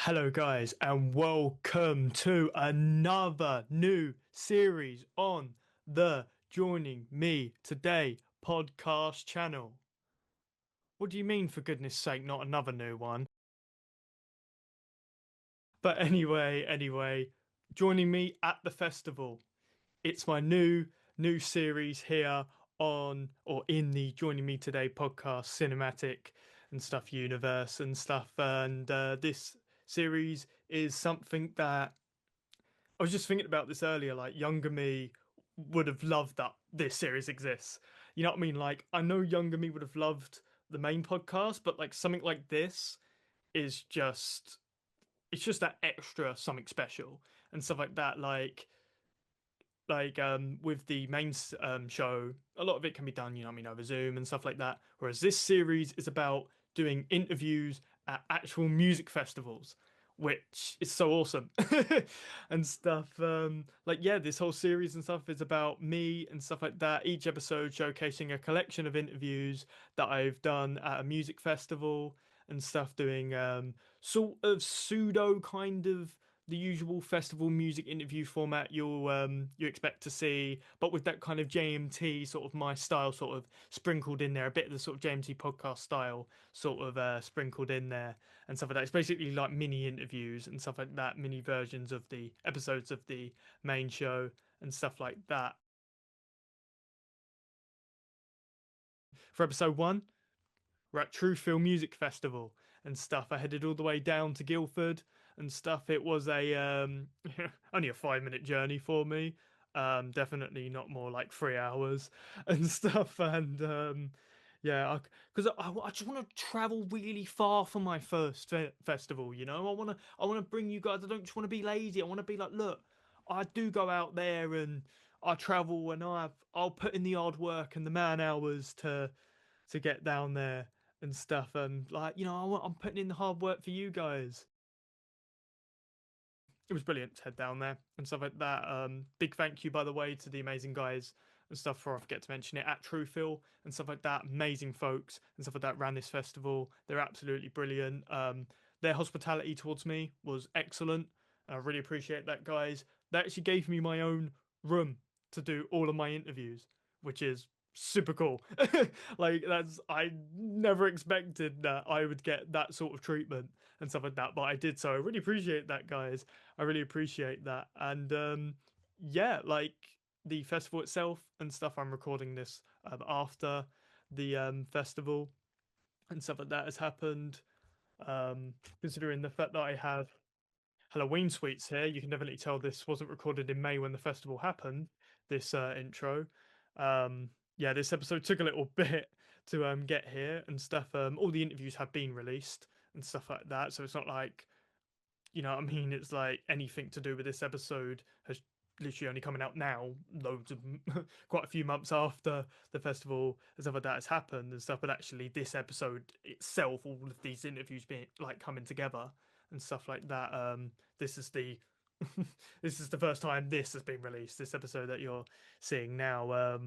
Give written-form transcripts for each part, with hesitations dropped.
Hello guys and welcome to another new series on the Joining Me Today podcast channel. What do you mean, for goodness sake, not another new one? But anyway, joining me at the festival. It's my new series here on or in the Joining Me Today podcast cinematic and stuff universe and stuff, and this series is something that I was just thinking about this earlier. Like, younger me would have loved that this series exists. You know what I mean? Like, I know younger me would have loved the main podcast, but like something like this is just, it's just that extra something special and stuff like that. Like with the main show, a lot of it can be done, you know what I mean, over Zoom and stuff like that, whereas this series is about doing interviews at actual music festivals, which is so awesome. And stuff, this whole series and stuff is about me and stuff like that, each episode showcasing a collection of interviews that I've done at a music festival and stuff, doing sort of pseudo kind of the usual festival music interview format you expect to see, but with that kind of JMT sort of my style sort of sprinkled in there, a bit of the sort of JMT podcast style sort of sprinkled in there and stuff like that. It's basically like mini interviews and stuff like that, mini versions of the episodes of the main show and stuff like that. For episode 1, we're at Truefeel Music Festival and stuff. I headed all the way down to Guildford and stuff. It was a only a 5-minute journey for me. Definitely not more like 3 hours and stuff. And because I just want to travel really far for my first festival. You know, I want to bring you guys. I don't just want to be lazy. I want to be like, look, I do go out there and I travel and I'll put in the hard work and the man hours to get down there and stuff. And like, you know, I'm putting in the hard work for you guys. It was brilliant to head down there and stuff like that. Big thank you, by the way, to the amazing guys and stuff, for I forget to mention it, at Truefeel and stuff like that. Amazing folks and stuff like that ran this festival. They're absolutely brilliant. Their hospitality towards me was excellent. I really appreciate that, guys. They actually gave me my own room to do all of my interviews, which is super cool. Like, I never expected that I would get that sort of treatment and stuff like that, but I did, so I really appreciate that, guys. I really appreciate that. And like the festival itself and stuff, I'm recording this after the festival and stuff like that has happened. Considering the fact that I have Halloween sweets here, you can definitely tell this wasn't recorded in May when the festival happened, this intro. This episode took a little bit to get here and stuff. All the interviews have been released and stuff like that, so it's not like, you know what I mean, it's like anything to do with this episode has literally only coming out now, loads of quite a few months after the festival and stuff like that has happened and stuff. But actually this episode itself, all of these interviews being like coming together and stuff like that, this is the this is the first time this has been released, this episode that you're seeing now.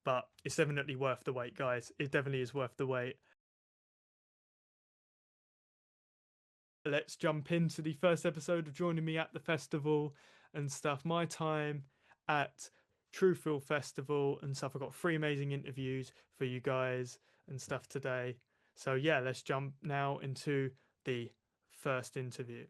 But it's definitely worth the wait, guys. It definitely is worth the wait. Let's jump into the first episode of Joining Me at the Festival and stuff. My time at Truefeel Festival and stuff. I've got 3 amazing interviews for you guys and stuff today. So yeah, let's jump now into the first interview.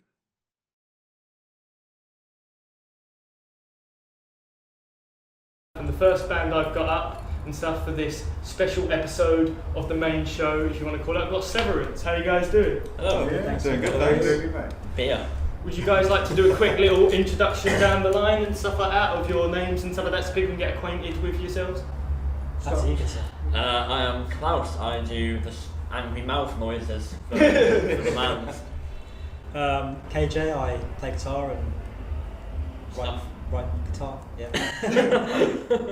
And the first band I've got up and stuff for this special episode of the main show, if you want to call it, I've got Severance. How you guys doing? Hello. Yeah, Thanks. doing good, thanks. Beer. Would you guys like to do a quick little introduction down the line and stuff like that, of your names and stuff like that, so people can get acquainted with yourselves? That's easy. I am Klaus. I do the angry mouth noises for the bands. KJ, I play guitar and write guitar. Yeah.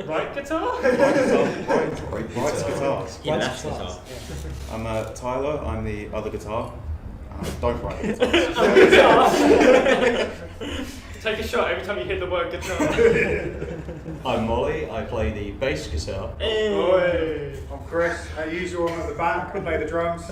Right guitar? Right guitars. He left guitar. Yeah. I'm Tyler, I'm the other guitar. Don't write guitars. Take a shot every time you hear the word guitar. I'm Molly, I play the bass guitar. Hey. I'm Chris, as usual, I'm at the back, I play the drums.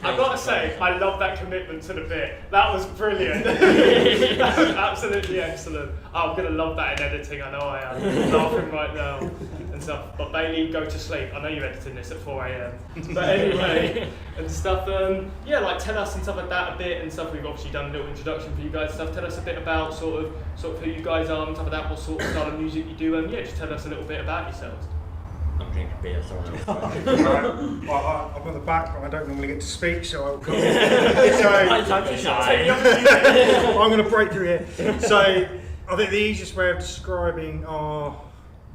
I've got to say, I love that commitment to the bit. That was brilliant. That was absolutely excellent. Oh, I'm going to love that in editing, I know I am. I'm laughing right now and stuff. But Bailey, go to sleep. I know you're editing this at 4 a.m. But anyway, and stuff, yeah, like tell us and stuff like that a bit and stuff. We've obviously done a little introduction for you guys and stuff. Tell us a bit about sort of who you guys are and stuff like that, what sort of style of music you do, and yeah, just tell us a little bit about yourselves. I'm drinking beer, someone else. Well, I'm at the back, but I don't normally get to speak, so I'll come. Time to shine. I'm going to break through here. So, I think the easiest way of describing our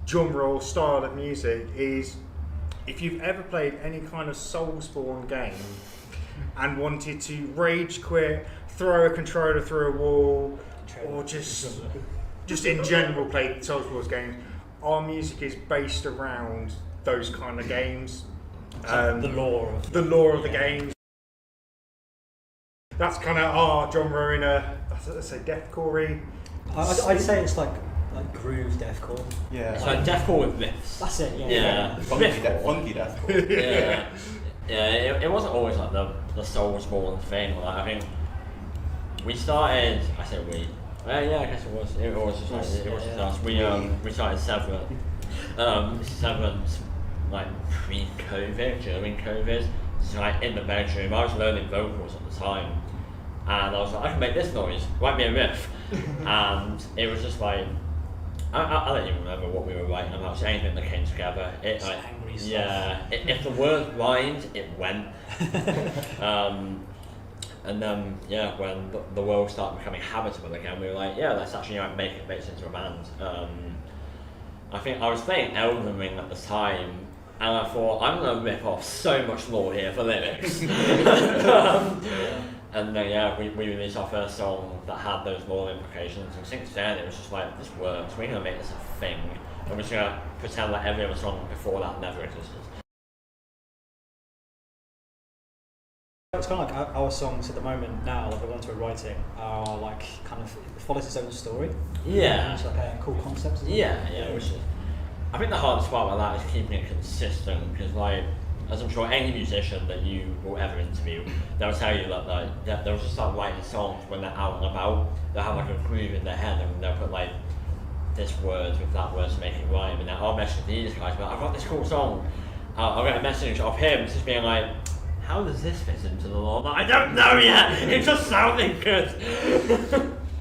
genre or style of music is if you've ever played any kind of Soulspawn game and wanted to rage quit, throw a controller through a wall, or just in general play Soulspawn games. Our music is based around those kind of games. The lore of the games. That's kind of our genre in let's say deathcore-y. I'd say it's like groove deathcore. Yeah. It's like deathcore with riffs. That's it. Yeah. Funky deathcore. Yeah. It wasn't always like the Soulspawn thing. Like, I think we started. I say we. Yeah, I guess it was. It was just us. We started Severance like pre-COVID, during COVID. So like in the bedroom, I was learning vocals at the time, and I was like, I can make this noise. Write me a riff, and it was just like I don't even remember what we were writing about. Just anything that came together. It like angry stuff. Yeah. If the word rhymed, it went. And then, when the world started becoming habitable again, we were like, let's actually make it into a band. I think I was playing Elden Ring at the time, and I thought, I'm going to rip off so much more here for lyrics. And then, we released our first song that had those lore implications, and since then it was just like, this works, we're going to make this a thing, and we're just going to pretend like every other song before that never existed. It's kind of like our songs at the moment now, like the ones we're writing, are like kind of it follows its own story. Yeah. It's like a cool concept. Isn't it? Yeah. Which is, I think the hardest part about that is keeping it consistent, because like, as I'm sure any musician that you will ever interview, they'll tell you that they'll just start writing songs when they're out and about. They'll have like a groove in their head and they'll put like this word with that word to make it rhyme, and then I'll message these guys, but I've got this cool song. I'll get a message of him just being like, how does this fit into the law? I don't know yet. It's just sounding good.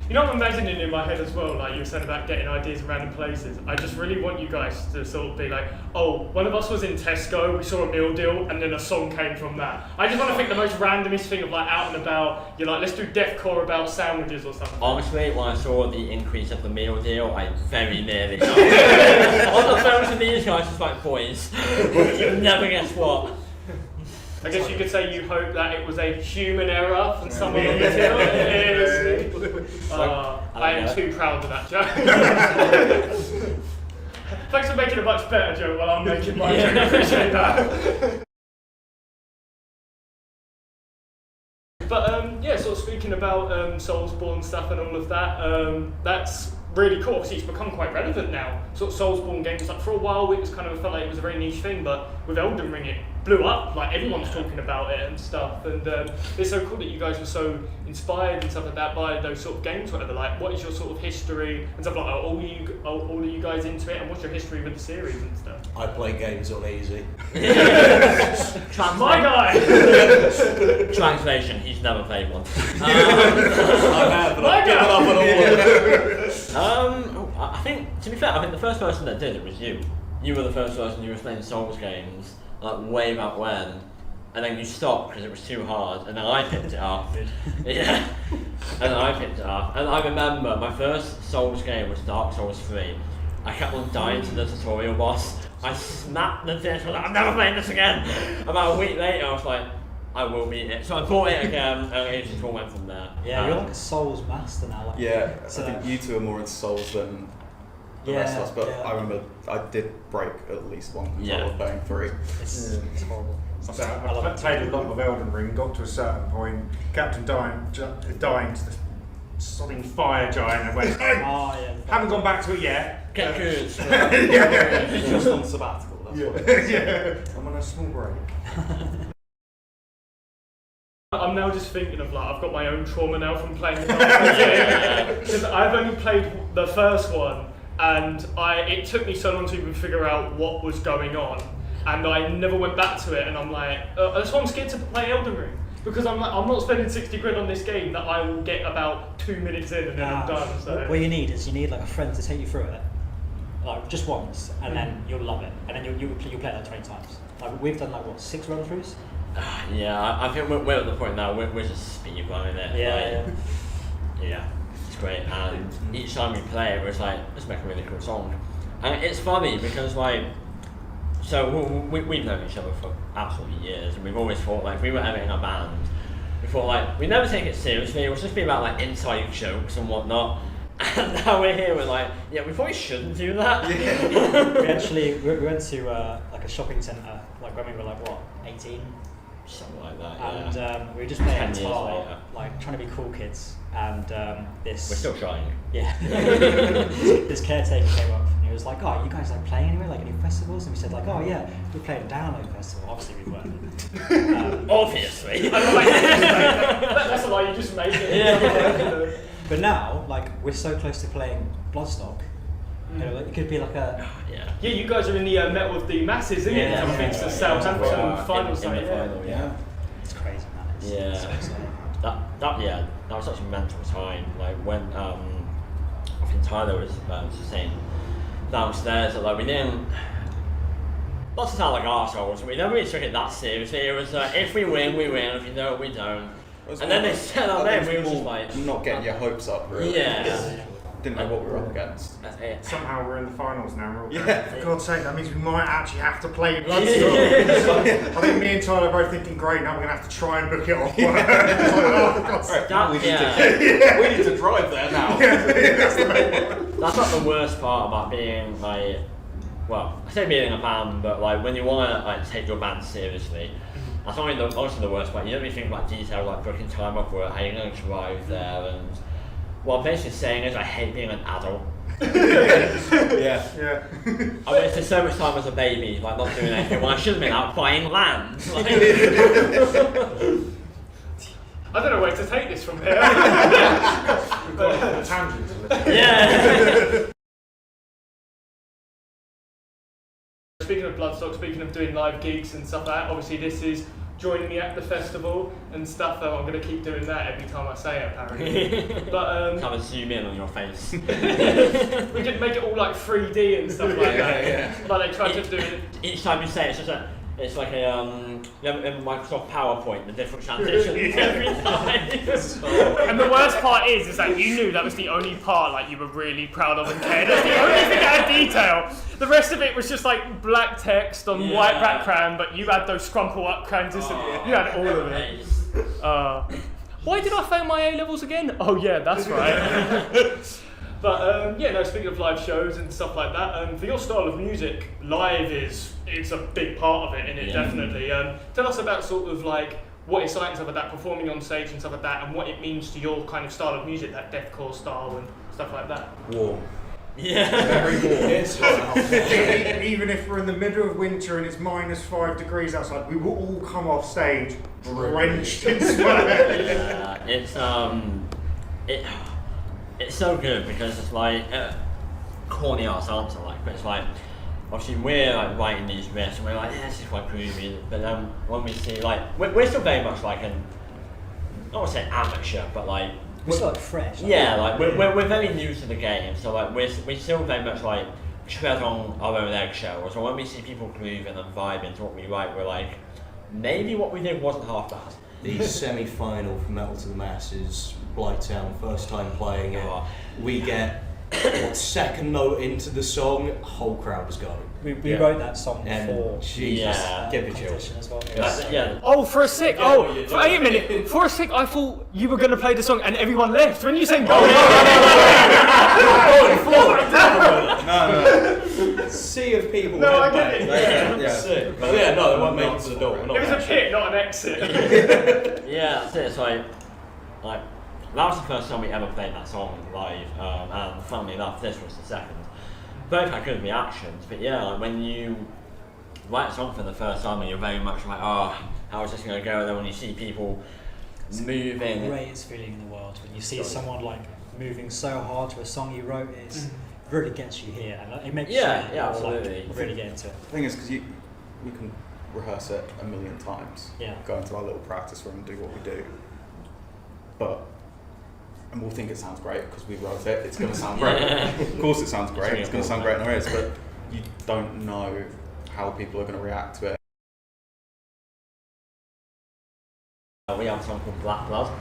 You know what I'm imagining in my head as well, like you were saying about getting ideas in random places. I just really want you guys to sort of be like, oh, one of us was in Tesco, we saw a meal deal, and then a song came from that. I just want to think the most randomest thing of like out and about, you're like, let's do deathcore about sandwiches or something. Honestly, when I saw the increase of the meal deal, I very nearly on the phone to these guys, just like, boys, you'll never guess what. I guess you could say you hope that it was a human error from someone on the till. It is. I am too proud of that joke. Thanks for making a much better joke while I'm making my joke. I appreciate that. But sort of speaking about Soulspawn stuff and all of that, that's really cool. Obviously, it's become quite relevant now. Sort of Soulspawn games, like for a while, it was kind of felt like it was a very niche thing, but with Elden Ring, it blew up. Like everyone's talking about it and stuff. And it's so cool that you guys were so inspired and stuff like that by those sort of games. Whatever. Like, what is your sort of history and stuff like that? Are all of you guys into it? And what's your history with the series and stuff? I play games on easy. My guy. Translation: he's never played one. I have, but I've given up on all of it. I think, to be fair, I think the first person that did it was you. You were the first person who was playing Souls games, like way back when, and then you stopped because it was too hard, and then I picked it up. Yeah, and I picked it up, and I remember my first Souls game was Dark Souls 3. I kept on dying to the tutorial boss. I snapped the disc. I was like, I'm never playing this again. About a week later, I was like, I will beat it. So I bought it again, and it just all went from there. Yeah, you're like a Souls master now. Like, Yeah, so, I think you two are more into Souls than the rest of us, but I remember I did break at least one controller playing 3. It's horrible. I've played a lot of Elden Ring, got to a certain point, Captain dying to the sodding fire giant, and went, haven't gone back to it yet. Get good. Just on sabbatical, that's what it is. I'm on a small break. I'm now just thinking of like I've got my own trauma now from playing the game because I've only played the first one and it took me so long to even figure out what was going on and I never went back to it and I'm like that's why I'm scared to play Elden Ring because I'm not spending 60 quid on this game that I will get about 2 minutes in and then I'm done. So. What you need is like a friend to take you through it, like just once, and then you'll love it, and then you'll play it like 20 times. Like we've done like what 6 run-throughs. Yeah, I think we're at the point now we're just speedrunning it. Yeah, it's great. And each time we play it, we're just like, let's make a really cool song. And it's funny because like, so we've known each other for absolutely years, and we've always thought like, if we were ever in a band, we thought like, we never take it seriously. It would just be about like inside jokes and whatnot. And now we're here, we're like, yeah, we probably shouldn't do that. we went to like a shopping centre, like when we were like what, 18. Something like that, and we were just playing guitar, like trying to be cool kids, and this... We're still trying. Yeah. This caretaker came up and he was like, oh, you guys like playing anywhere, like any festivals? And we said like, oh yeah, we played a Download Festival. Obviously we weren't. Obviously. That's a lie, you just made it. Yeah. But now, like, we're so close to playing Bloodstock. You know, it could be like a... Yeah, you guys are in the Metal of the Masses, isn't it? I think it's the Southampton finals. In the final, yeah. It's crazy, man. It's so exciting. That was such a mental time. Like when I think Tyler was saying downstairs that like we didn't. Not to sound like arseholes, we never really took it that seriously. It was if we win, we win. If we don't, we don't. And then they said our name, we were just like not getting your hopes up, really. Yeah. Didn't know what we were up against. That's it. Somehow we're in the finals now. We're all going, Yeah. for God's sake, that means we might actually have to play Bloodstock. I think me and Tyler are both thinking, great, now we're going to have to try and book it off. Oh, for God's sake. We need to drive there now. That's not the worst part about being like, well, I say being in a band, but like when you want to like take your band seriously, that's honestly the worst part. You don't really think about details like booking time off work, how you're going to drive there, and what I'm basically saying is I hate being an adult. Yeah. I wasted so much time as a baby, like not doing anything when I should have been out buying land. Like, I don't know where to take this from here. We've got a tangent a little. yeah. Speaking of Bloodstock, speaking of doing live gigs and stuff like that, obviously this is joining me at the festival and stuff. I'm going to keep doing that every time I say it, apparently. But Have a zoom in on your face. we could make it all like 3D and stuff like that. Yeah. Like they tried to do it. Each time you say it, it's like a in Microsoft PowerPoint, the different transitions every time. And the worst part is that you knew that was the only part like you were really proud of and cared. That's the only thing that had detail. The rest of it was just like black text on white background, but you had those scrumple up transitions. You had all of it. Why did I fail my A-levels again? Oh yeah, that's right. But speaking of live shows and stuff like that, for your style of music, live it's a big part of it, isn't it? Yeah. Definitely. Tell us about sort of like what it's like and stuff like that, performing on stage and stuff like that, and what it means to your kind of style of music, that deathcore style and stuff like that. Warm. Yeah. Very warm. It's hot. Even if we're in the middle of winter and it's -5 degrees outside, we will all come off stage drenched in sweat. Yeah, it's so good because it's like corny ass answer, like, but it's like obviously we're like writing these riffs and we're like, yeah, this is quite groovy, but then when we see like we're still very much like I don't want to say amateur, but like we're still like fresh. Yeah, like we're very new to the game, so like we still very much like tread on our own eggshells. So when we see people grooving and vibing to what we write, we're like, maybe what we did wasn't half bad. The semi-final for Metal to the Masses, Blighttown, first time playing it. We get second note into the song, whole crowd was going. We wrote that song for Jesus, give it chills. as well. Yeah. Oh, for a sec. Wait a minute. For a sec, I thought you were going to play the song and everyone left. When you saying go, No. Sea of people. No, I get it. Yeah. But yeah, no, they won't make it to the door. It was a pit, not an exit. Yeah, that's it. It's like that was the first time we ever played that song live, and funnily enough, this was the second. Both had good reactions, but yeah, like when you write a song for the first time and you're very much like, oh, how is this going to go? And then when you see people moving. The greatest feeling in the world when you see someone like moving so hard to a song you wrote. It really gets you here, and it makes you absolutely. Like, really get into it. The thing is, because we can rehearse it a million times, go into our little practice room and do what we do, and we'll think it sounds great because we wrote it. It's going to sound great. Of course, it sounds great. It's going to sound great in our ears, but you don't know how people are going to react to it. We have a song called Black Blood,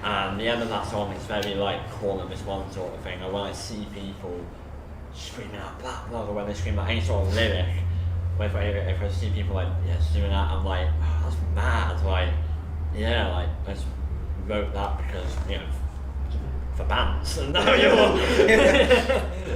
and the end of that song is very like call and response sort of thing. And when I see people screaming out Black Blood, or when they scream out any sort of lyric, if I see people like doing that, I'm like, oh, that's mad. Like, like I just wrote that because for bands. And now And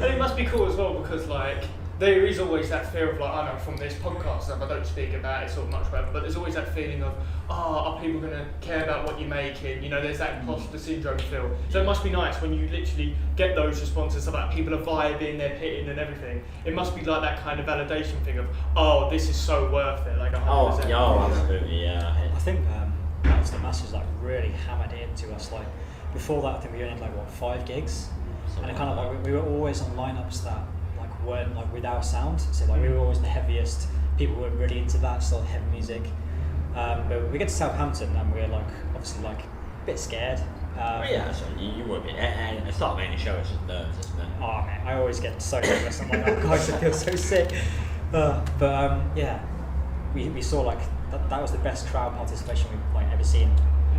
it must be cool as well because like there is always that fear of like, I know from this podcast stuff, I don't speak about it sort of much whatever, but there's always that feeling of, are people going to care about what you're making? There's that imposter syndrome feel. So it must be nice when you literally get those responses about people are vibing, they're hitting and everything. It must be like that kind of validation thing of, oh, this is so worth it. Like 100%. Absolutely, yeah. I think that was the message that really hammered it into us. Like before that, I think we only had 5 gigs, and it kind of like we were always on lineups that weren't like without sound, so like we were always the heaviest. People weren't really into that sort of heavy music. But we get to Southampton and we're like obviously like a bit scared. So you would be. And it's not many shows, it's nerves, isn't it? Oh man, I always get so nervous. I'm like, oh guys, I feel so sick. We saw like that was the best crowd participation we've like ever seen.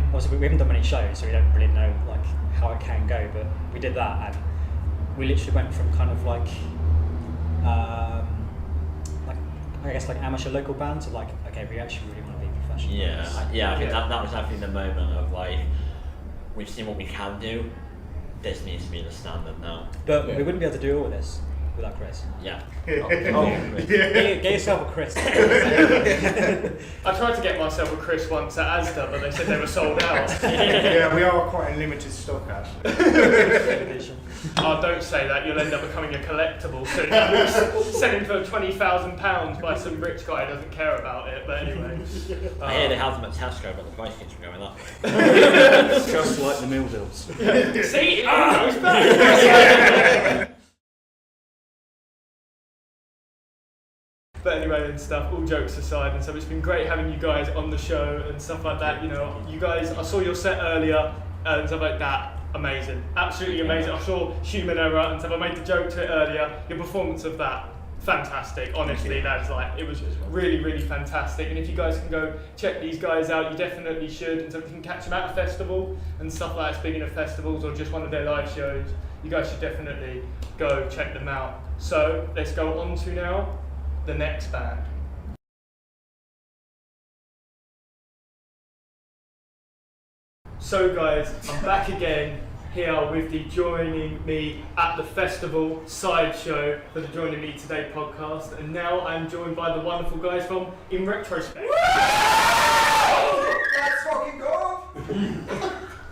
Obviously we haven't done many shows, so we don't really know like how it can go. But we did that, and we literally went from kind of like I guess like amateur local band to like, okay, we actually really want to be professional. I think that was definitely the moment of like, we've seen what we can do, this needs to be the standard now. But we wouldn't be able to do all of this without Chris. Get yourself a Chris. I tried to get myself a Chris once at Asda, but they said they were sold out. We are quite in limited stock actually. Oh, don't say that, you'll end up becoming a collectible soon. Selling for £20,000 by some rich guy who doesn't care about it, but anyway. I hear they have them at Tesco, but the price keeps going up. Just like the meal deals. See? It's back! But anyway and stuff, all jokes aside and stuff, it's been great having you guys on the show and stuff like that. You guys, I saw your set earlier and stuff like that. Amazing, absolutely amazing. I saw Human Error and stuff. I made the joke to it earlier. Your performance of that, fantastic. Honestly, that's like, it was really, really fantastic. And if you guys can go check these guys out, you definitely should. And so you can catch them at a festival and stuff like that. Speaking of festivals or just one of their live shows, you guys should definitely go check them out. So let's go on to now the next band. So guys, I'm back again here with the Joining Me at the Festival sideshow for the Joining Me Today podcast, and now I'm joined by the wonderful guys from InRetrospect. Let's fucking go!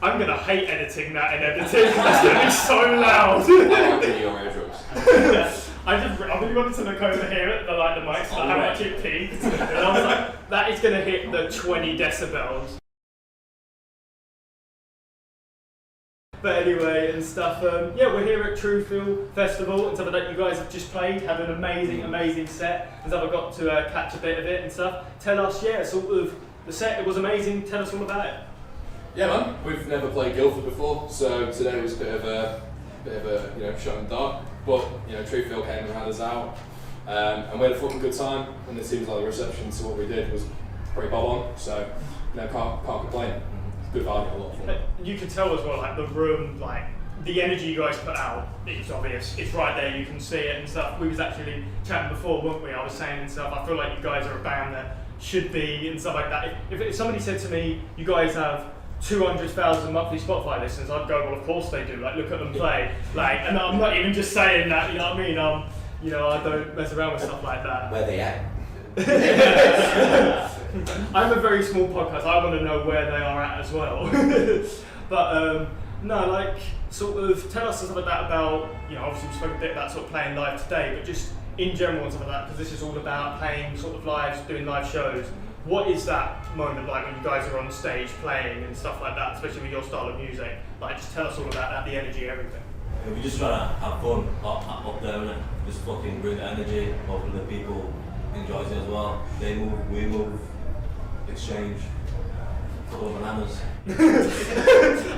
I'm gonna hate editing that and editing. That's gonna be so loud. I really wanted to look over here at the mic so how much it peaked, and I was like, that is gonna hit the 20 decibels. But anyway and stuff, we're here at Truefeel Festival and stuff like that. You guys have just played, had an amazing set and stuff. I got to catch a bit of it and stuff. Tell us, sort of the set. It was amazing. Tell us all about it. Yeah, man. We've never played Guildford before, so today was a bit of a shot in the dark. But Truefeel came and had us out, and we had a fucking good time. And it seems like the reception to what we did was pretty bob on. So can't complain. Good vibe, a lot of fun. You can tell as well, like the room, like the energy you guys put out, it's obvious. It's right there, you can see it and stuff. We was actually chatting before, weren't we? I was saying and stuff, I feel like you guys are a band that should be and stuff like that. If somebody said to me, you guys have 200,000 monthly Spotify listeners, I'd go, well, of course they do. Like, look at them play. Like, and I'm not even just saying that. You know what I mean? I don't mess around with stuff like that. Where they at? I'm a very small podcast. I want to know where they are at as well. But sort of tell us something like that about. Obviously we spoke a bit about sort of playing live today, but just in general and stuff like that, because this is all about playing sort of live, doing live shows. what is that moment like when you guys are on stage playing and stuff like that, especially with your style of music? Like, just tell us all about that, the energy, everything. Yeah, we just try to have fun up there, and just fucking bring the energy. Hopefully the people enjoy it as well. They move, we move, exchange. Couple of bananas.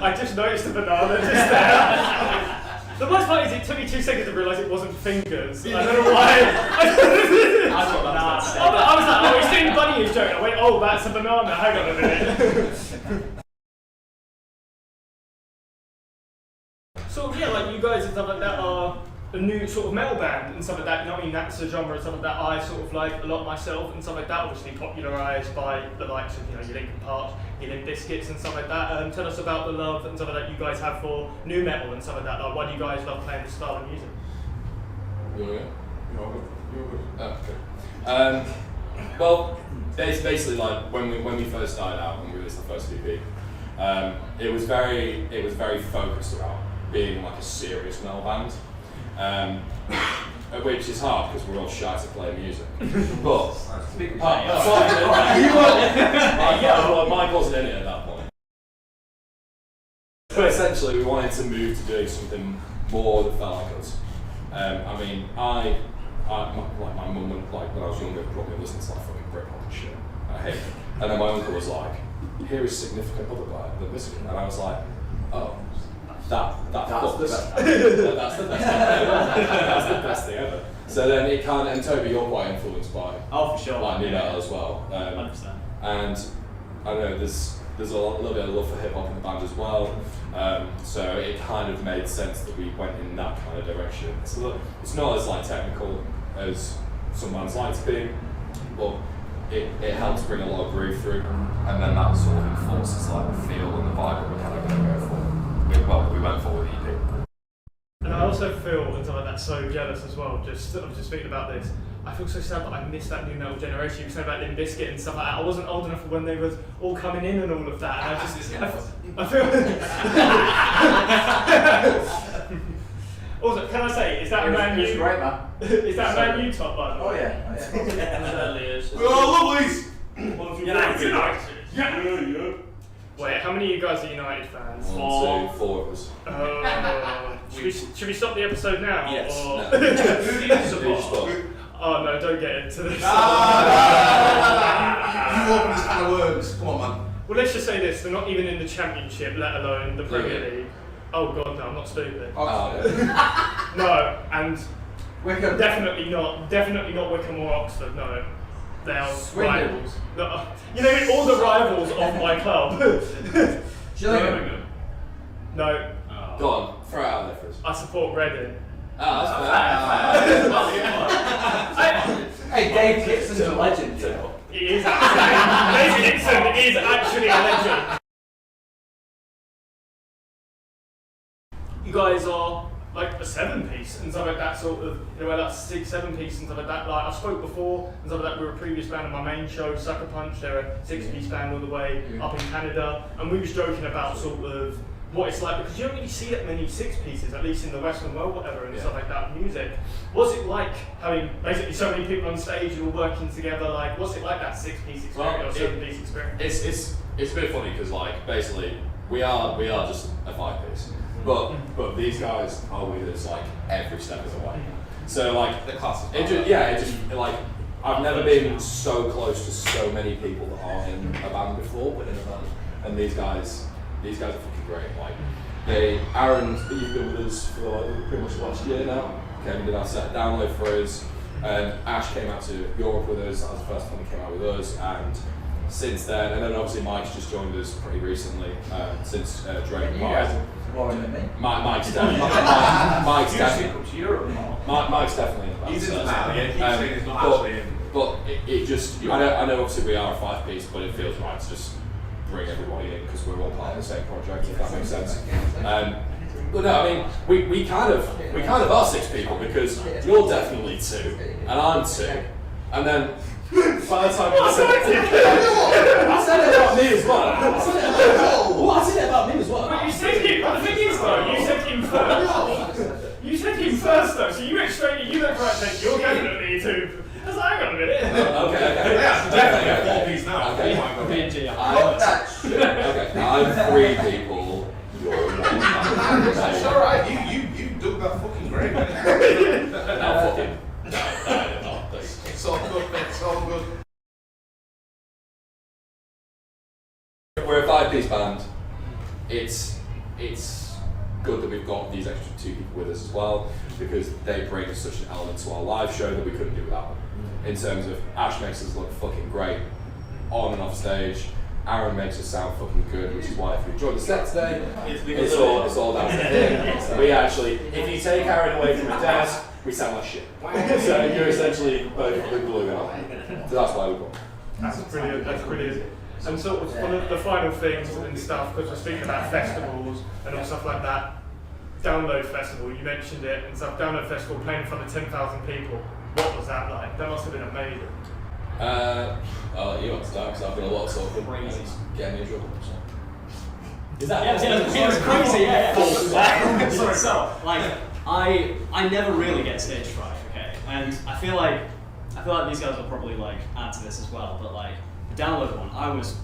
I just noticed the banana just there. The worst part is it took me 2 seconds to realise it wasn't fingers. I don't know why. I was like, oh, he's doing bunny joke. I went, oh, that's a banana. Hang on a minute. So yeah, like you guys and stuff like that are a new sort of metal band and stuff like that. You know what I mean? That's a genre and stuff like that I sort of like a lot myself and stuff like that. Obviously popularised by the likes of, you know, your Linkin Park, your Limp Bizkits and stuff like that. Tell us about the love and stuff like that you guys have for new metal and stuff like that. Like, why do you guys love playing this style of music? You're good. Oh, okay. Well, basically, like when we first started out, when we released the first EP, it was very focused around being like a serious metal band. Which is hard because we're all shy to play music. But Mike wasn't in it at that point. But essentially, we wanted to move to doing something more that felt like us. I mean, my mum, like when I was younger, brought me to listen to like fucking Britpop and shit. I hate it. And then my uncle was like, "Here is significant other by the Biscuit," and I was like, "Oh." That's the best. That's the best thing ever. That's the best thing ever. So then it kind of, and Toby, you're quite influenced by for sure, like new metal as well. 100%. And I don't know, there's a little bit of love for hip hop in the band as well. So it kind of made sense that we went in that kind of direction. It's not as like technical as some bands like to be, but it helps bring a lot of groove through. And then that sort of enforces like the feel and the vibe that we're kind of going to go for. We went for with EP. And I also feel, and stuff like that, so jealous as well. I was just speaking about this. I feel so sad that I missed that new metal generation. You were saying about Limp Bizkit and stuff like that. I wasn't old enough for when they was all coming in and all of that. And I feel. Also, can I say, is that a Man U? Great, man. Is that a Man U top, by the way? Oh yeah. Well, lovelies! Yeah. Wait, how many of you guys are United fans? 1, 2, 4 of us. Should we stop the episode now? Yes. Or... No. Who do you support? Oh no, don't get into this. You open this can of worms. Come on, man. Well, let's just say this: they're not even in the Championship, let alone the Premier League. Oh God, no, I'm not stupid. No, and Wickham. definitely not Wickham or Oxford. No, they are Swindon. rivals. No, you know, all the rivals of my club. Gillingham. No, Go on, throw it out there for us. I support Reading. Hey, Dave Gibson's a legend. He is actually. Dave Gibson is actually a legend. You guys are like a 7-piece and stuff like that, sort of, you know, like 6-7-piece and stuff like that. Like I spoke before and stuff like that. We were a previous band on my main show, Sucker Punch. They're a 6-piece band all the way up in Canada, and we was joking about sort of what it's like because you don't really see that many 6-pieces, at least in the Western world, whatever, and stuff like that. Music. What's it like having basically so many people on stage and all working together? Like, what's it like that 6-piece experience or 7-piece experience? It's a bit funny because like basically we are just a 5-piece, but these guys are with us like every step of the way. So like The class is it just like I've never been so close to so many people that aren't in a band before, but in a band, and these guys are fucking great. Like Aaron, you've been with us for like pretty much last year now. Kevin did our set download for us. Ash came out to Europe with us. That was the first time he came out with us, and since then, and then obviously Mike's just joined us pretty recently since Drake. You guys are more than me. Mike's definitely. Come to Europe more. Mike's definitely. In the He's in the band. band, yeah. He's saying he's not actually in. But it just, I know obviously we are a 5-piece, but it feels right to just bring everybody in because we're all part of the same project, if that makes sense. But no, I mean, we kind of are 6 people because you're definitely 2, and I'm 2, and then by the time I said it about me as well. I said it about me as well. But you said him. The thing is though, you said him first. You said him first though, so you went straight. You looked right. Said you're definitely 2. I was like, hang on a minute. Okay. Yeah, definitely a 4-piece now. It's alright, you dug that fucking grave. No, fucking. No. It's all good, mate, it's all good. We're a 5-piece band. It's good that we've got these extra 2 people with us as well, because they bring such an element to our live show that we couldn't do without them. In terms of Ash makes us look fucking great on and off stage. Aaron makes us sound fucking good, which is why if you enjoyed the set today, it's all down to him. We actually, if you take Aaron away from his desk, we sound like shit. So you're essentially both the glue on. So that's why we got. That's brilliant. And sort of one of the final things and stuff, because we're speaking about festivals and all stuff like that. Download Festival, you mentioned it and stuff. Download Festival playing in front of 10,000 people. What was that like? That must have been amazing. You want to start because I've done a lot of talking. Crazy. Getting in trouble. Is that? It was crazy, yeah. So, like, I never really get stage fright, okay? And I feel like these guys will probably like add to this as well, but like the download one, I was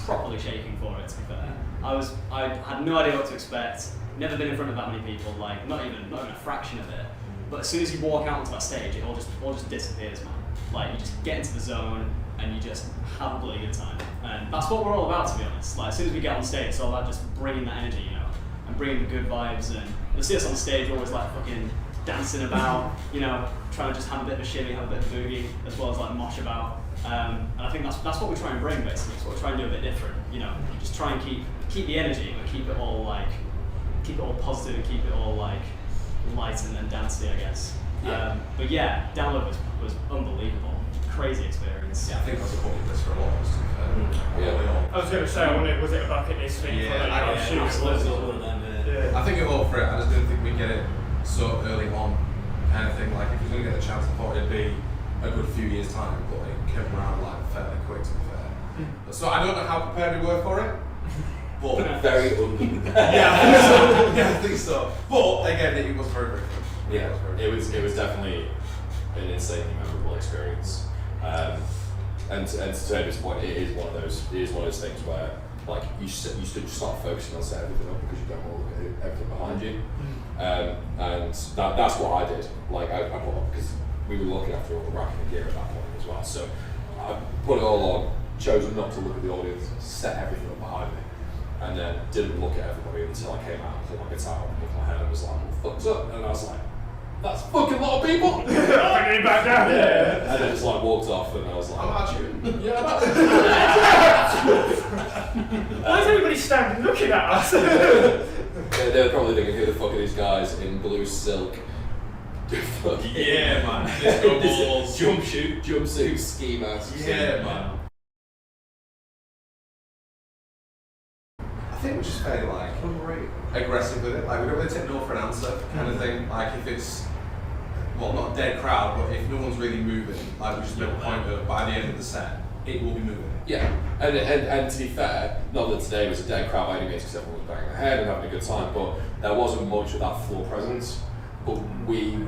properly shaking for it, to be fair. I had no idea what to expect. Never been in front of that many people, like not even a fraction of it. But as soon as you walk out onto that stage, it all just disappears, man. Like you just get into the zone and you just have a bloody good time. And that's what we're all about, to be honest. Like as soon as we get on stage, it's all about just bringing that energy, you know, and bringing the good vibes. And you'll see us on stage always like fucking dancing about, you know, trying to just have a bit of a shimmy, have a bit of boogie, as well as like mosh about. And I think that's what we try and bring, basically. So we're trying to do a bit different, you know, just try and keep the energy, but keep it all positive and keep it all like light and dancey, I guess. Yeah. But yeah, download was unbelievable, crazy experience. Yeah, I think that's a bucket list for a lot of us. Yeah. I was going to say, was it a bucket list thing? Yeah, Yeah. I think you're all for it. I just didn't think we'd get it so early on, kind of thing. Like if we were going to get the chance, I thought it'd be a good few years' time, but it came around like fairly quick, to be fair. So I don't know how prepared we were for it, but Very yeah, I think so. But again, it was very, very good. Yeah, it was definitely an insanely memorable experience. And to Toby's point, it is one of those things where like you just start focusing on setting everything up because you don't want to look at everything behind you. And that's what I did. Like I put up because we were looking after all the racking and gear at that point as well. So I put it all on, chose not to look at the audience, set everything up behind me, and then didn't look at everybody until I came out and pulled my guitar up with my head and was like, what the fuck's up? And I was like, that's a fucking lot of people! Bringing it back down. Yeah. And then just like walked off and I was like, I'm at you. Yeah, Why is everybody standing looking at us? they were probably thinking, who the fuck are these guys in blue silk? Yeah, man. Disco balls. Jumpsuit, ski masks. Yeah, man. I think we're just fairly like aggressive with it. Like we don't really take no for an answer kind of thing. Like if it's not a dead crowd, but if no one's really moving, like we just make a point of by the end of the set, it will be moving. Yeah, and to be fair, not that today was a dead crowd by any means because everyone was banging their head and having a good time, but there wasn't much of that floor presence. But we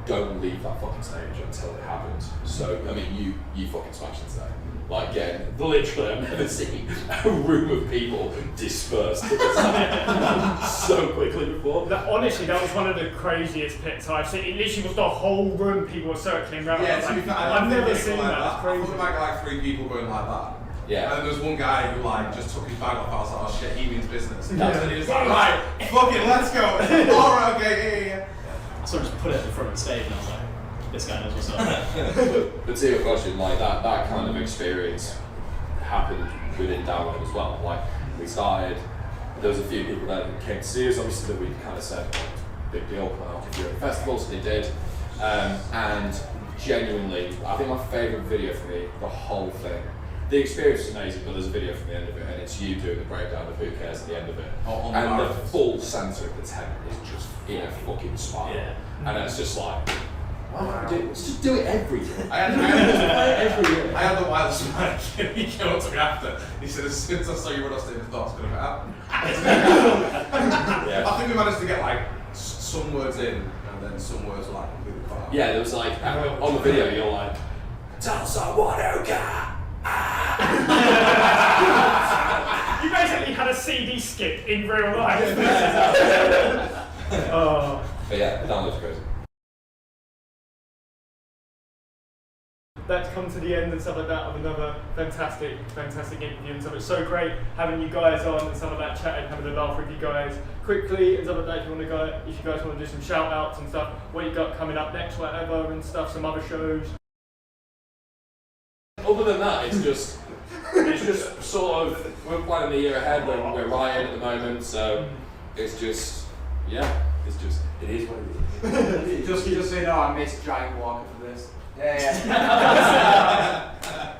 don't leave that fucking stage until it happens. So I mean, you fucking smashed it today. Like again, literally, I've never seen a room of people dispersed so quickly before. Honestly, that was one of the craziest pits I've seen. It literally was the whole room, people were circling around. Yeah, to be fair, I've never seen that. It's I crazy. thought there might be like 3 people going like that. Yeah. And there was one guy who like just took his bag off. I was like, oh shit, he means business. Yeah. And he was like, right, fuck it, let's go. Alright, okay, yeah. I sort of just put it in front of the stage and I was like, this guy knows what's up. But to your question, like that kind of experience happened within Download as well. Like we started, there was a few people that came to see us, obviously that we kind of said, oh, big deal, well, if you're at festivals, they did. And genuinely, I think my favourite video for me, the whole thing, the experience is amazing, but there's a video from the end of it, and it's you doing the breakdown of Who Cares at the end of it. And the full centre of the tent is just in a fucking smile. Yeah. And it's just like, why do let's just do it every year. I had the wildest man. He came up to me after. He said, as soon as I saw you run off stage, I thought it's going to happen. Yeah. I think we managed to get like some words in, and then some words were like completely cut out. Yeah, there was like, on the video, you're like, tell someone who can. You basically had a CD skip in real life. Oh. But yeah, the download's crazy. That's come to the end and stuff like that of another fantastic interview and stuff. It's so great having you guys on and stuff like that, chatting, having a laugh with you guys quickly and stuff like that. If you guys want to do some shout outs and stuff, what you got coming up next, whatever, and stuff, some other shows. Other than that, it's just sort of, we're planning a year ahead, we're writing at the moment, so it's just, it is what it is. just so you know, I missed Giant Walker for this. Yeah.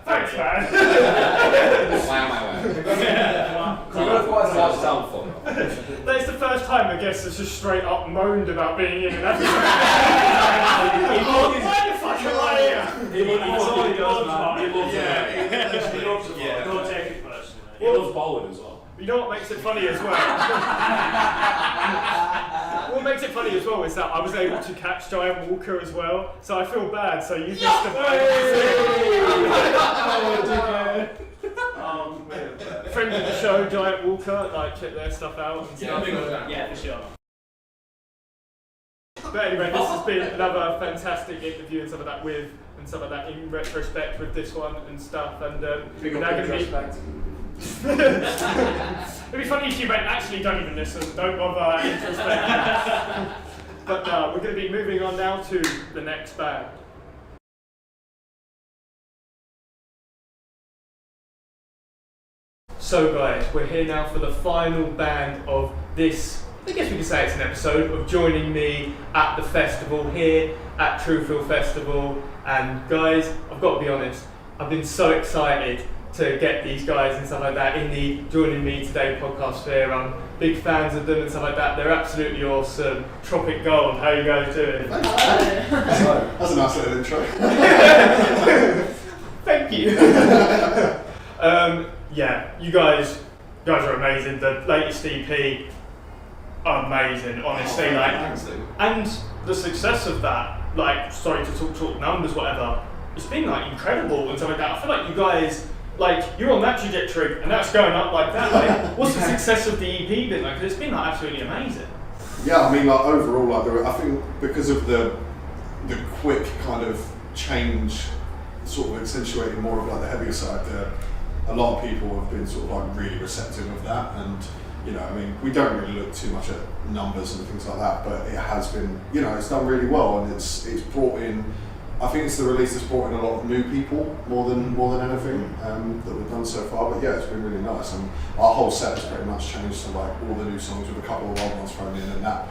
Thanks, man. That's the first time a guest has just straight up moaned about being in an episode. Why the fuck am I here? He loves it. Don't take it personally. He loves bowling as well. You know what makes it funny as well? What makes it funny as well is that I was able to catch Giant Walker as well, so I feel bad. So you missed the friend of the show, Giant Walker, like check their stuff out and stuff. Yeah, for sure. But anyway, this has been another fantastic interview and stuff like that with, and stuff like that in retrospect with this one and stuff. And we're now going to be. It'd be funny if you went, actually don't even listen, don't bother introspecting. But we're going to be moving on now to the next band. So guys, we're here now for the final band of this, I guess we could say it's an episode of joining me at the festival here at Truefeel Festival. And guys, I've got to be honest, I've been so excited to get these guys and stuff like that in the Joining Me Today podcast sphere. I'm big fans of them and stuff like that. They're absolutely awesome. Tropic Gold, how you guys doing? That's a nice little intro. Thank you. Yeah, you guys are amazing. The latest EP, amazing, honestly. And the success of that, like, sorry to talk numbers, whatever, it's been like incredible and stuff like that. I feel like you guys, like, you're on that trajectory and that's going up like that. Like, what's the success of the EP been like? 'Cause it's been like absolutely amazing. Yeah, I mean, like overall, like I think because of the quick kind of change, sort of accentuating more of like the heavier side, a lot of people have been sort of like really receptive of that. And you know, I mean, we don't really look too much at numbers and things like that, but it has been, you know, it's done really well, and it's brought in. I think it's the release that's brought in a lot of new people more than anything that we've done so far. But yeah, it's been really nice, and our whole set has pretty much changed to like all the new songs with a couple of old ones thrown in, and that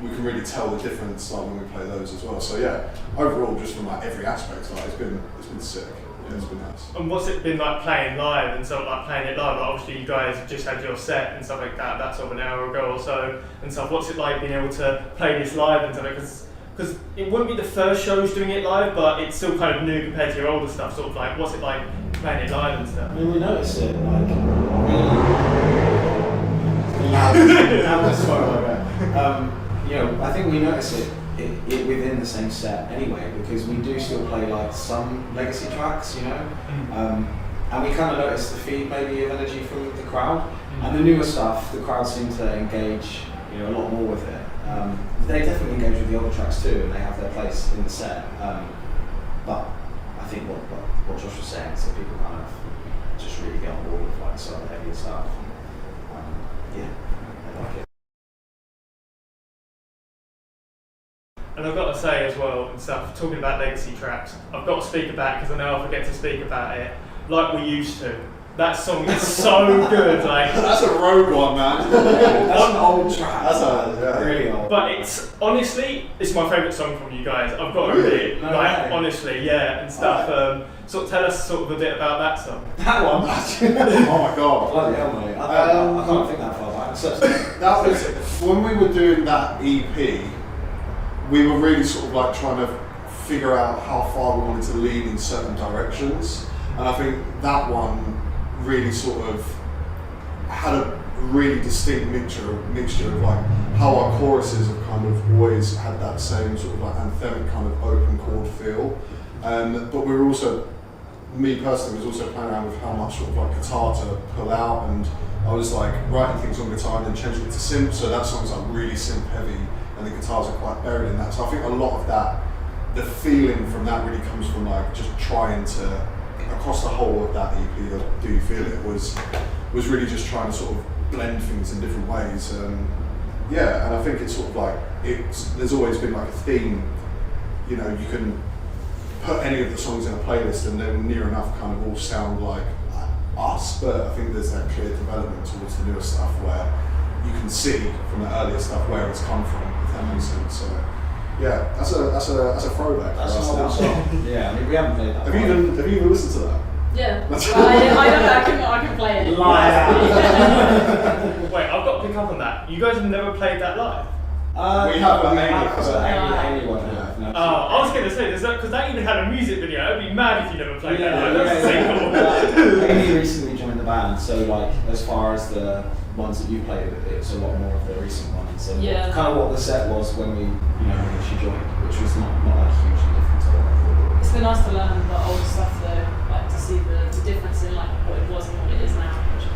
we can really tell the difference like when we play those as well. So yeah, overall, just from like every aspect, like it's been sick. Yeah, it's been nice. And what's it been like playing live and sort of like playing it live? Like, obviously, you guys have just had your set and stuff like that. That's sort of an hour ago or so and stuff. What's it like being able to play this live and stuff? Because it wouldn't be the first shows doing it live, but it's still kind of new compared to your older stuff. Sort of like, what's it like playing it live and stuff? I mean, we notice it, like, you know, I think we notice it within the same set anyway, because we do still play like some legacy tracks, you know, and we kind of notice the feed maybe of energy from the crowd, and the newer stuff, the crowd seem to engage, you know, a lot more with it. They definitely engage with the older tracks too, and they have their place in the set. But I think what Josh was saying, so people kind of just really get on board with like some of the heavier stuff. Yeah, I like it. And I've got to say as well and stuff, talking about legacy tracks, I've got to speak about it because I know I forget to speak about it like we used to. That song is so good, like That's a rogue one, man. That's an old track. That's really old. but it's honestly, it's my favourite song from you guys. I've got to admit, No like way. honestly, yeah, and stuff. Sort of tell us sort of a bit about that song. That one. Oh my god. Bloody hell, mate. I can't think that far back. That was when we were doing that EP. We were really sort of like trying to figure out how far we wanted to lean in certain directions, and I think that one really sort of had a really distinct mixture of like how our choruses have kind of always had that same sort of like anthemic kind of open chord feel, but we were also, me personally, was also playing around with how much sort of like guitar to pull out and I was like writing things on guitar and then changing it to synth, so that song's like really synth heavy and the guitars are quite buried in that. So I think a lot of that, the feeling from that really comes from like just trying to, across the whole of that EP, Do You Feel It, was really just trying to sort of blend things in different ways. Yeah, and I think it's sort of like, there's always been like a theme, you know, you can put any of the songs in a playlist and they'll near enough kind of all sound like us, but I think there's that clear development towards the newer stuff where you can see from the earlier stuff where it's come from, if that makes sense. So yeah, that's a throwback. That's an old song. Yeah, I mean, we haven't played that. Have you even listened to that? Yeah. That's I can play it. Wait, I've got to pick up on that. You guys have never played that live? We have, but anyone have. No. I was going to say, because that even had a music video. I'd be mad if you never played that live. That's a single. Amy recently joined the band, so like as far as the ones that you played, it's a lot more of the recent ones. So Yeah. kind of what the set was when when she joined, which was not like hugely different to what I thought. It's been nice to learn the old stuff though, like to see the difference in like what it was and what it is now, which is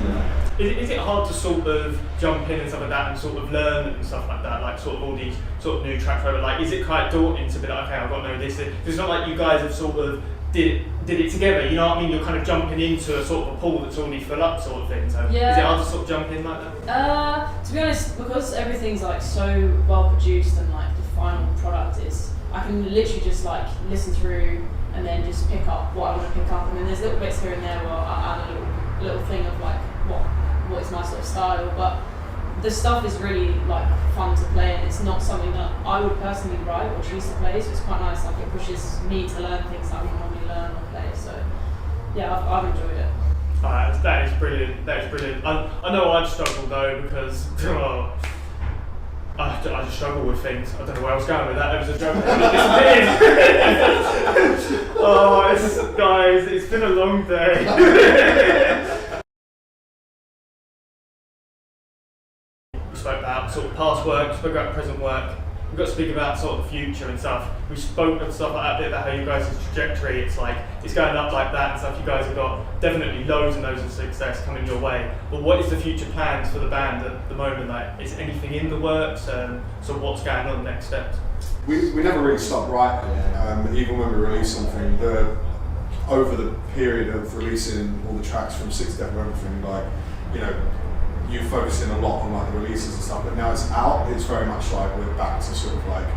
really nice. Is it hard to sort of jump in and stuff like that and sort of learn and stuff like that, like sort of all these sort of new tracks, whatever? Like, is it quite daunting to be like, okay, I've got to know this? It's not like you guys have sort of did it together, you know what I mean? You're kind of jumping into a sort of a pool that's already full up sort of thing. So Yeah. is it hard to sort of jump in like that? To be honest, because everything's like so well produced and like the final product is, I can literally just like listen through and then just pick up what I want to pick up, and then there's little bits here and there where I add a little thing of like what is my sort of style, but the stuff is really like fun to play, and it's not something that I would personally write or choose to play, so it's quite nice. Like it pushes me to learn things that I wouldn't normally learn or play. So yeah, I've enjoyed it. That is brilliant. That is brilliant. I know I've struggled though because I just struggle with things. I don't know where I was going with that. There was a joke that disappeared. Guys, it's been a long day. We spoke about sort of past work, spoke about present work. We've got to speak about sort of the future and stuff. We spoke and stuff like that, a bit about how you guys' trajectory, it's like, it's going up like that and stuff. You guys have got definitely loads and loads of success coming your way. But what is the future plans for the band at the moment? Like, is anything in the works? So what's going on next steps? We never really stopped writing, even when we released something. Over the period of releasing all the tracks from Six Death and everything, like, you know, you focusing a lot on like the releases and stuff, but now it's out, it's very much like we're back to sort of like,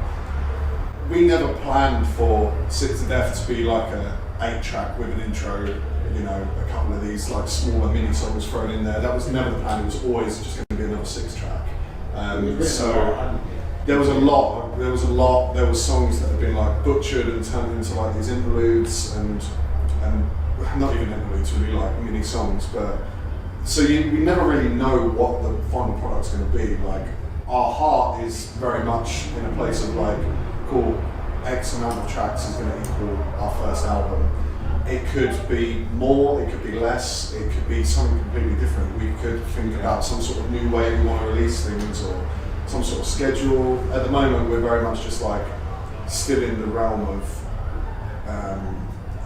we never planned for Six to Death to be like a 8-track with an intro, you know, a couple of these like smaller mini songs thrown in there. That was never the plan, it was always just going to be another 6-track. So there was a lot, there was songs that had been like butchered and turned into like these interludes and not even interludes, really like mini songs, but so we never really know what the final product's going to be. Like, our heart is very much in a place of like, cool, X amount of tracks is going to equal our first album. It could be more, it could be less, it could be something completely different. We could think about some sort of new way we want to release things or some sort of schedule. At the moment, we're very much just like still in the realm of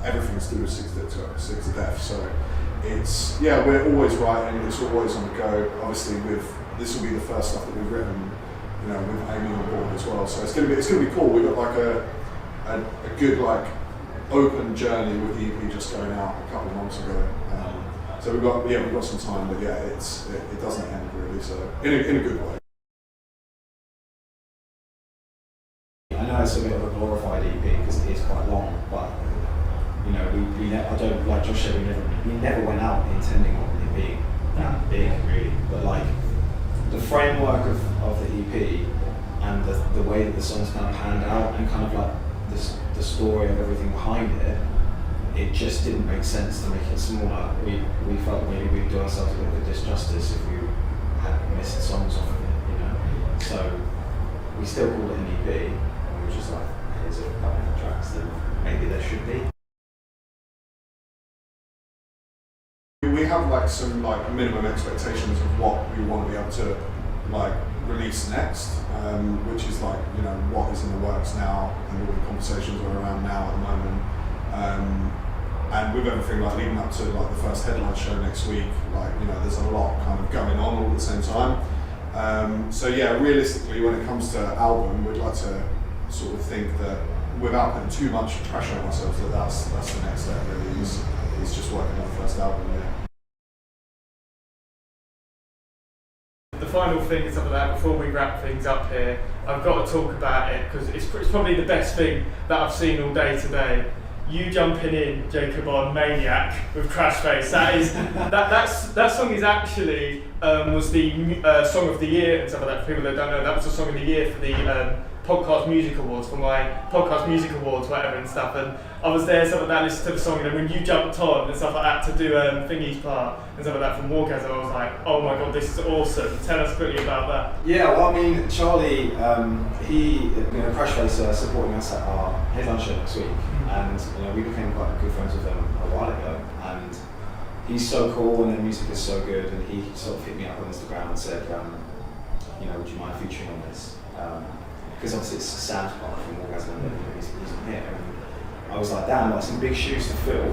everything's to do with Six to Death. So it's, yeah, we're always writing, it's always on the go. Obviously this will be the first stuff that we've written, you know, with Amy on board as well. So it's gonna be cool. We've got like a good like open journey with the EP just going out a couple of months ago. So we've got some time, but yeah, it doesn't end really, so in a good way. I know it's a bit of a glorified EP because it is quite long, but you know, I don't, like Josh said, we never went out intending on it being that big, really. But like the framework of the EP and the way that the songs kind of panned out and kind of like the story of everything behind it, it just didn't make sense to make it smaller. We felt maybe we'd do ourselves a bit of a disjustice if we had missed songs off of it, you know. So we still called it an EP, and we were just like, here's a couple of tracks that maybe there should be. We have like some like minimum expectations of what we want to be able to like release next, which is like, you know, what is in the works now and all the conversations are around now at the moment. and with everything like leading up to like the first headline show next week, like, you know, there's a lot kind of going on all at the same time. So yeah, realistically, when it comes to album, we'd like to sort of think that without putting too much pressure on ourselves, that's the next step really, is just working on the first album, yeah. The final thing is something like that, before we wrap things up here, I've got to talk about it because it's probably the best thing that I've seen all day today. You jumping in, Jacob, on Maniac with Crash Face. That song is actually was the song of the year and stuff like that. For people that don't know, that was the song of the year for the podcast music awards, for my podcast music awards, whatever and stuff. And I was there, stuff like that, listening to the song, and then when you jumped on and stuff like that to do Thingy's part and stuff like that from Wargasm, I was like, oh my god, this is awesome. Tell us quickly about that. Yeah, well, I mean, Charlie, Crash Face supporting us at our headline show next week, and we became quite good friends with them a while ago, and he's so cool and their music is so good, and he sort of hit me up on Instagram and said, would you mind featuring on this? Because obviously it's Sam's part from Wargasm, and he's here. And I was like, damn, like some big shoes to fill.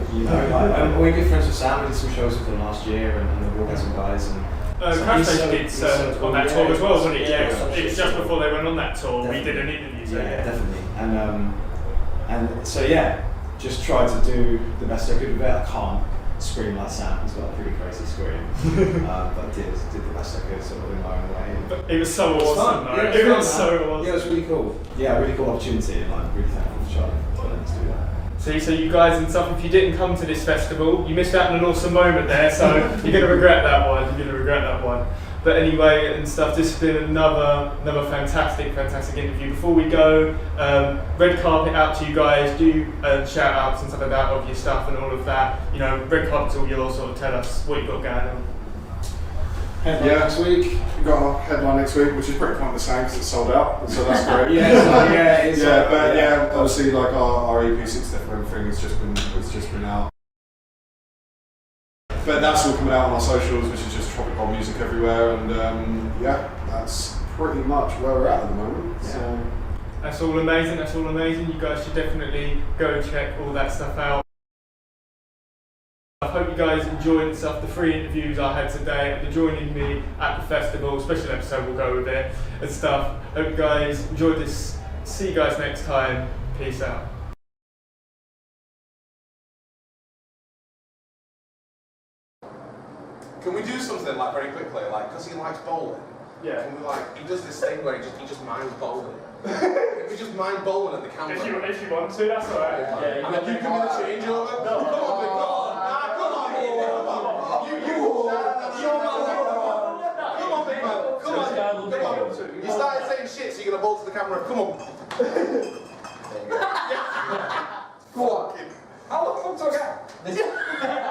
We're good friends with Sam. We did some shows with them last year, and the Wargasm guys. And Crash Face did on that tour as well, wasn't it? Yeah, it's just before they went on that tour. Definitely. We did an interview. So yeah, definitely. And so yeah, just tried to do the best I could with it. I can't scream like Sam. He's got a pretty crazy scream, but did the best I could, sort of in my own way. But it was so awesome, though. It was so awesome. Yeah, it was really cool. Yeah, really cool opportunity, and like really thankful to Charlie for letting us do that. So you guys and stuff, if you didn't come to this festival, you missed out on an awesome moment there, so you're going to regret that one. But anyway, and stuff, this has been another fantastic interview. Before we go, red carpet out to you guys, do shout outs and stuff like that of your stuff and all of that. Red carpet's all yours, sort of tell us what you've got going on. Headline next week. We've got our headline next week, which is pretty much the same because it's sold out, so that's great. Obviously, like our EP 6 Step for Everything it's just been out. But that's all coming out on our socials, which is just Tropic Gold music everywhere, and that's pretty much where we're at the moment. Yeah. So that's all amazing. You guys should definitely go and check all that stuff out. I hope you guys enjoyed stuff, the 3 interviews I had today, and joining me at the festival. Special episode, we'll go with it and stuff. Hope you guys enjoyed this. See you guys next time. Peace out. Can we do something like very quickly, like because he likes bowling? Yeah. Can we he does this thing where he just minds bowling. If we just mind bowling at the camera. If you want to, that's alright. Yeah. And then you give me the changeover. No. Come on, big dog. Come on, big man. You started saying shit, so you're gonna bowl to the camera. Come on. Go on. How the fuck do I get?